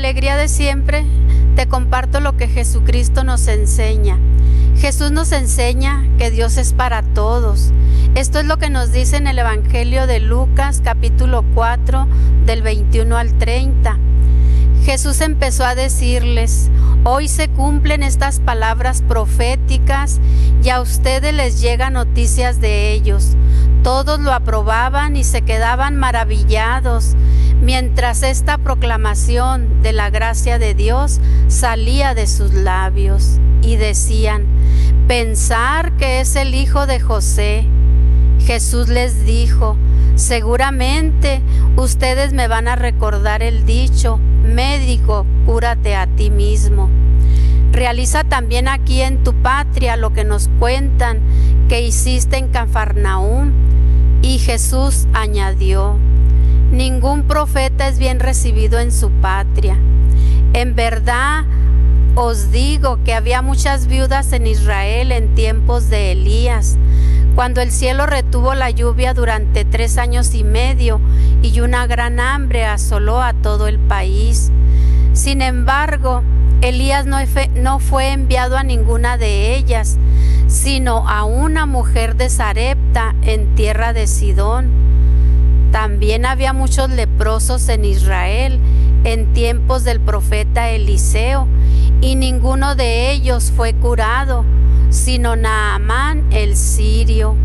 alegría de siempre, te comparto lo que Jesucristo nos enseña. Jesús nos enseña que Dios es para todos. Esto es lo que nos dice en el Evangelio de Lucas, capítulo 4, del 21 al 30. Jesús empezó a decirles: hoy se cumplen estas palabras proféticas y a ustedes les llegan noticias de ellos. Todos lo aprobaban y se quedaban maravillados, mientras esta proclamación de la gracia de Dios salía de sus labios. Y decían: pensar que es el hijo de José. Jesús les dijo: seguramente ustedes me van a recordar el dicho: médico, cúrate a ti mismo. Realiza también aquí en tu patria lo que nos cuentan que hiciste en Cafarnaúm. Y Jesús añadió: ningún profeta es bien recibido en su patria. En verdad os digo que había muchas viudas en Israel en tiempos de Elías, cuando el cielo retuvo la lluvia durante 3 años y medio y una gran hambre asoló a todo el país. Sin embargo, Elías no fue enviado a ninguna de ellas, sino a una mujer de Sarepta en tierra de Sidón. También había muchos leprosos en Israel en tiempos del profeta Eliseo, y ninguno de ellos fue curado, sino Naamán el sirio.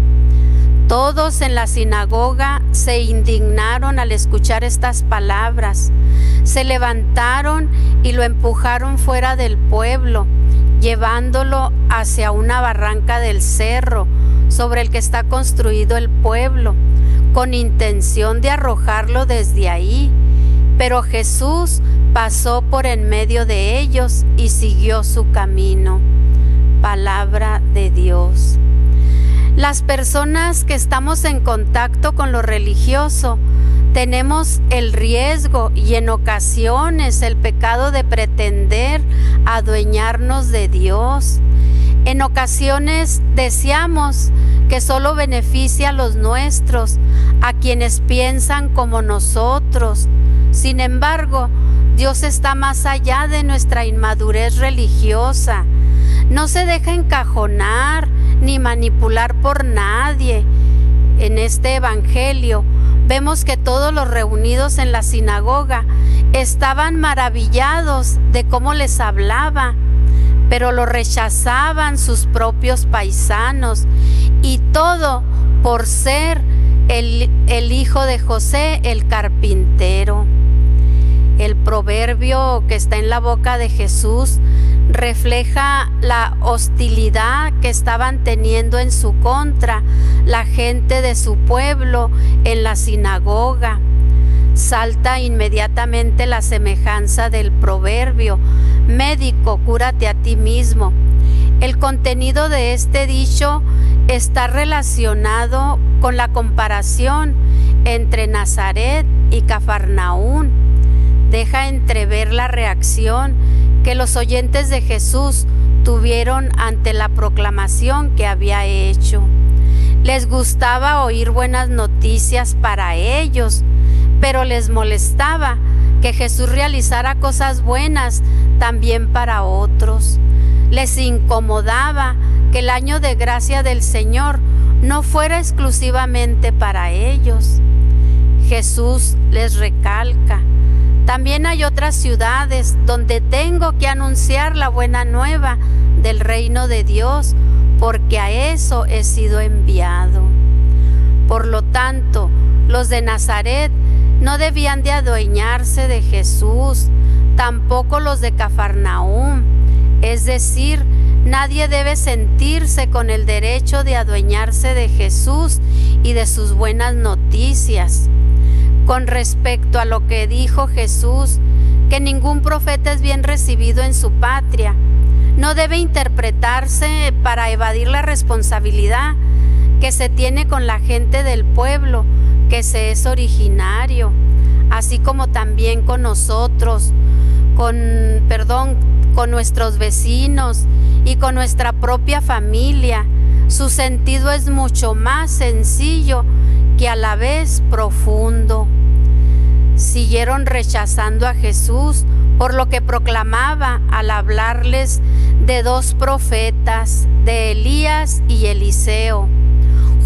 Todos en la sinagoga se indignaron al escuchar estas palabras. Se levantaron y lo empujaron fuera del pueblo, llevándolo hacia una barranca del cerro sobre el que está construido el pueblo, con intención de arrojarlo desde ahí. Pero Jesús pasó por en medio de ellos y siguió su camino. Palabra de Dios. Las personas que estamos en contacto con lo religioso tenemos el riesgo y en ocasiones el pecado de pretender adueñarnos de Dios. En ocasiones deseamos que solo beneficie a los nuestros, a quienes piensan como nosotros. Sin embargo, Dios está más allá de nuestra inmadurez religiosa. No se deja encajonar ni manipular por nadie. En este evangelio vemos que todos los reunidos en la sinagoga estaban maravillados de cómo les hablaba, pero lo rechazaban sus propios paisanos, y todo por ser el hijo de José, el carpintero. El proverbio que está en la boca de Jesús refleja la hostilidad que estaban teniendo en su contra la gente de su pueblo en la sinagoga. Salta inmediatamente la semejanza del proverbio: médico, cúrate a ti mismo. El contenido de este dicho está relacionado con la comparación entre Nazaret y Cafarnaúm. Deja entrever la reacción que los oyentes de Jesús tuvieron ante la proclamación que había hecho. Les gustaba oír buenas noticias para ellos, pero les molestaba que Jesús realizara cosas buenas también para otros. Les incomodaba que el año de gracia del Señor no fuera exclusivamente para ellos. Jesús les recalca: también hay otras ciudades donde tengo que anunciar la buena nueva del reino de Dios, porque a eso he sido enviado. Por lo tanto, los de Nazaret no debían de adueñarse de Jesús, tampoco los de Cafarnaúm. Es decir, nadie debe sentirse con el derecho de adueñarse de Jesús y de sus buenas noticias. Con respecto a lo que dijo Jesús, que ningún profeta es bien recibido en su patria, no debe interpretarse para evadir la responsabilidad que se tiene con la gente del pueblo que se es originario, así como también con nosotros, con nuestros vecinos y con nuestra propia familia. Su sentido es mucho más sencillo que a la vez profundo. Siguieron rechazando a Jesús por lo que proclamaba al hablarles de dos profetas, de Elías y Eliseo,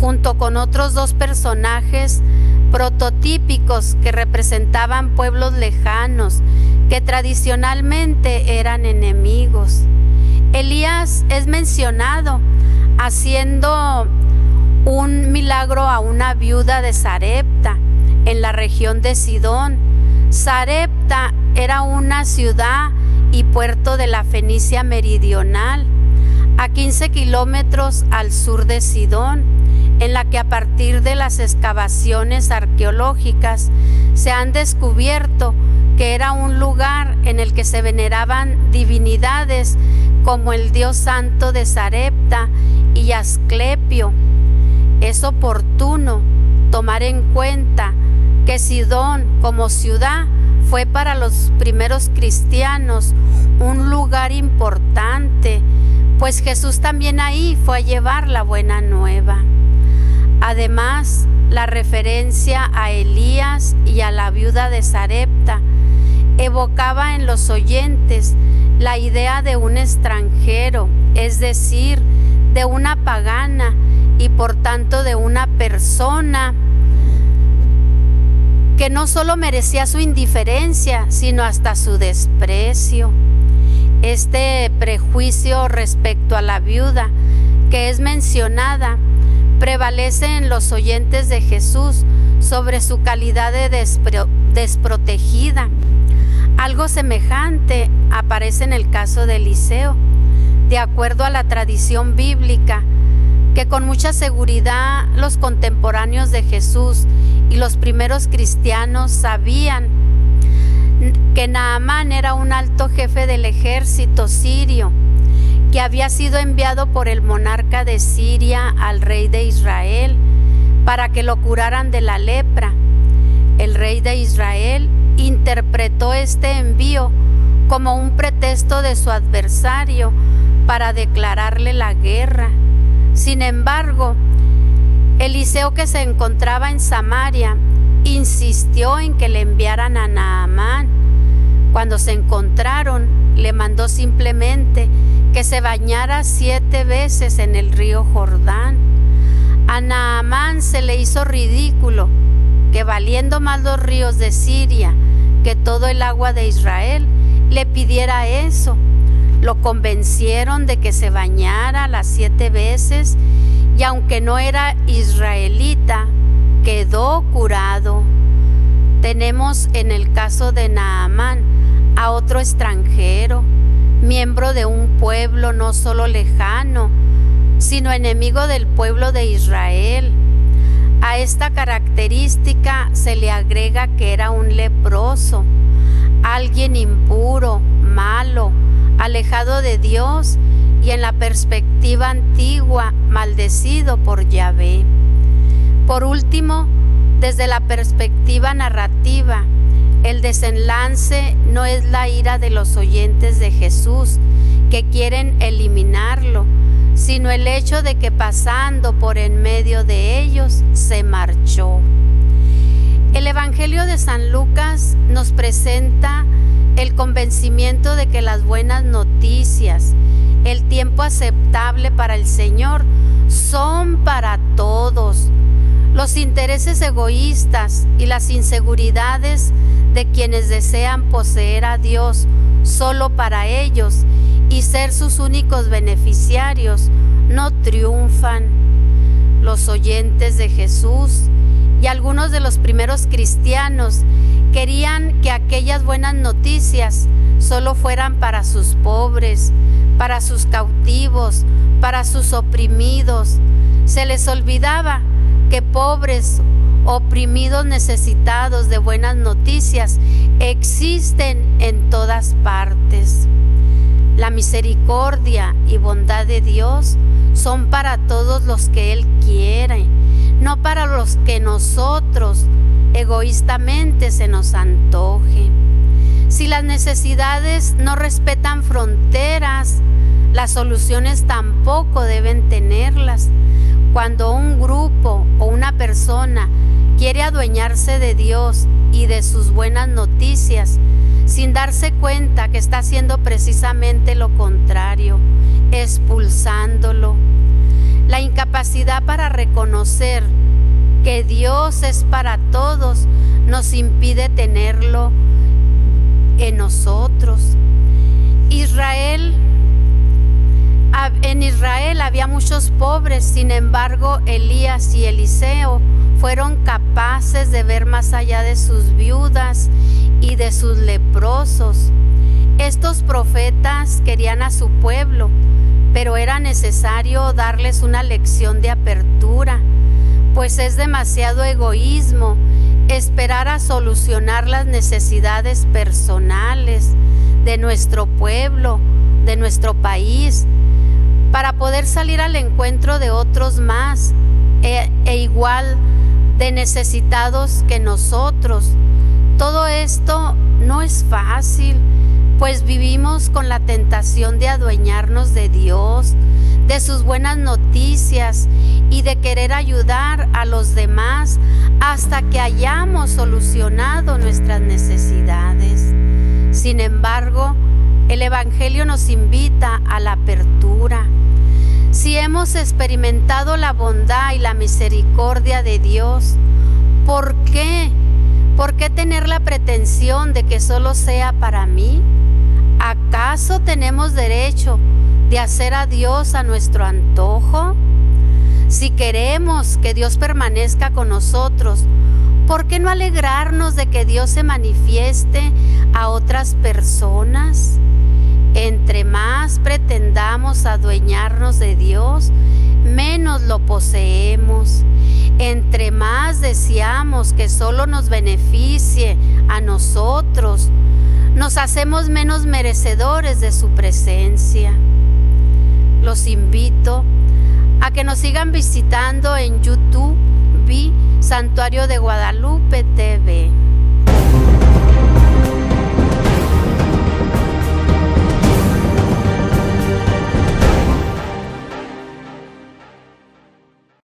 junto con otros dos personajes prototípicos que representaban pueblos lejanos que tradicionalmente eran enemigos. Elías es mencionado haciendo un milagro a una viuda de Sarepta en la región de Sidón. Sarepta era una ciudad y puerto de la Fenicia meridional, a 15 kilómetros al sur de Sidón, en la que a partir de las excavaciones arqueológicas se han descubierto que era un lugar en el que se veneraban divinidades como el dios santo de Sarepta y Asclepio. Es oportuno tomar en cuenta que Sidón como ciudad fue para los primeros cristianos un lugar importante, pues Jesús también ahí fue a llevar la buena nueva. Además, la referencia a Elías y a la viuda de Sarepta evocaba en los oyentes la idea de un extranjero, es decir, de una pagana y por tanto de una persona que no solo merecía su indiferencia, sino hasta su desprecio. Este prejuicio respecto a la viuda que es mencionada prevalece en los oyentes de Jesús sobre su calidad de desprotegida. Algo semejante aparece en el caso de Eliseo, de acuerdo a la tradición bíblica, que con mucha seguridad los contemporáneos de Jesús y los primeros cristianos sabían que Naamán era un alto jefe del ejército sirio, que había sido enviado por el monarca de Siria al rey de Israel para que lo curaran de la lepra. El rey de Israel interpretó este envío como un pretexto de su adversario para declararle la guerra. Sin embargo, Eliseo, que se encontraba en Samaria, insistió en que le enviaran a Naamán. Cuando se encontraron, le mandó simplemente que se bañara 7 veces en el río Jordán. A Naamán se le hizo ridículo que, valiendo más los ríos de Siria que todo el agua de Israel, le pidiera eso. Lo convencieron de que se bañara las 7 veces y aunque no era israelita, quedó curado. Tenemos en el caso de Naamán a otro extranjero, miembro de un pueblo no solo lejano, sino enemigo del pueblo de Israel. A esta característica se le agrega que era un leproso, alguien impuro, malo, alejado de Dios y en la perspectiva antigua, maldecido por Yahvé. Por último, desde la perspectiva narrativa, el desenlace no es la ira de los oyentes de Jesús que quieren eliminarlo, sino el hecho de que pasando por en medio de ellos se marchó. El Evangelio de San Lucas nos presenta el convencimiento de que las buenas noticias, el tiempo aceptable para el Señor, son para todos. Los intereses egoístas y las inseguridades de quienes desean poseer a Dios solo para ellos y ser sus únicos beneficiarios no triunfan. Los oyentes de Jesús y algunos de los primeros cristianos querían que aquellas buenas noticias solo fueran para sus pobres, para sus cautivos, para sus oprimidos. Se les olvidaba que pobres, oprimidos, necesitados de buenas noticias existen en todas partes. La misericordia y bondad de Dios son para todos los que Él quiere, no para los que nosotros egoístamente se nos antoje. Si las necesidades no respetan fronteras, las soluciones tampoco deben tenerlas. Cuando un grupo o una persona quiere adueñarse de Dios y de sus buenas noticias, sin darse cuenta que está haciendo precisamente lo contrario, expulsándolo. La incapacidad para reconocer que Dios es para todos nos impide tenerlo en nosotros. En Israel había muchos pobres, sin embargo Elías y Eliseo fueron capaces de ver más allá de sus viudas y de sus leprosos. Estos profetas querían a su pueblo, pero era necesario darles una lección de apertura, pues es demasiado egoísmo esperar a solucionar las necesidades personales de nuestro pueblo, de nuestro país, para poder salir al encuentro de otros más e igual de necesitados que nosotros. Todo esto no es fácil, pues vivimos con la tentación de adueñarnos de Dios, de sus buenas noticias y de querer ayudar a los demás hasta que hayamos solucionado nuestras necesidades. Sin embargo, el Evangelio nos invita a la apertura. Si hemos experimentado la bondad y la misericordia de Dios, ¿por qué? ¿Por qué tener la pretensión de que solo sea para mí? ¿Acaso tenemos derecho de hacer a Dios a nuestro antojo? Si queremos que Dios permanezca con nosotros, ¿por qué no alegrarnos de que Dios se manifieste a otras personas? Entre más pretendamos adueñarnos de Dios, menos lo poseemos. Entre más deseamos que solo nos beneficie a nosotros, nos hacemos menos merecedores de su presencia. Los invito a que nos sigan visitando en YouTube, Santuario de Guadalupe TV.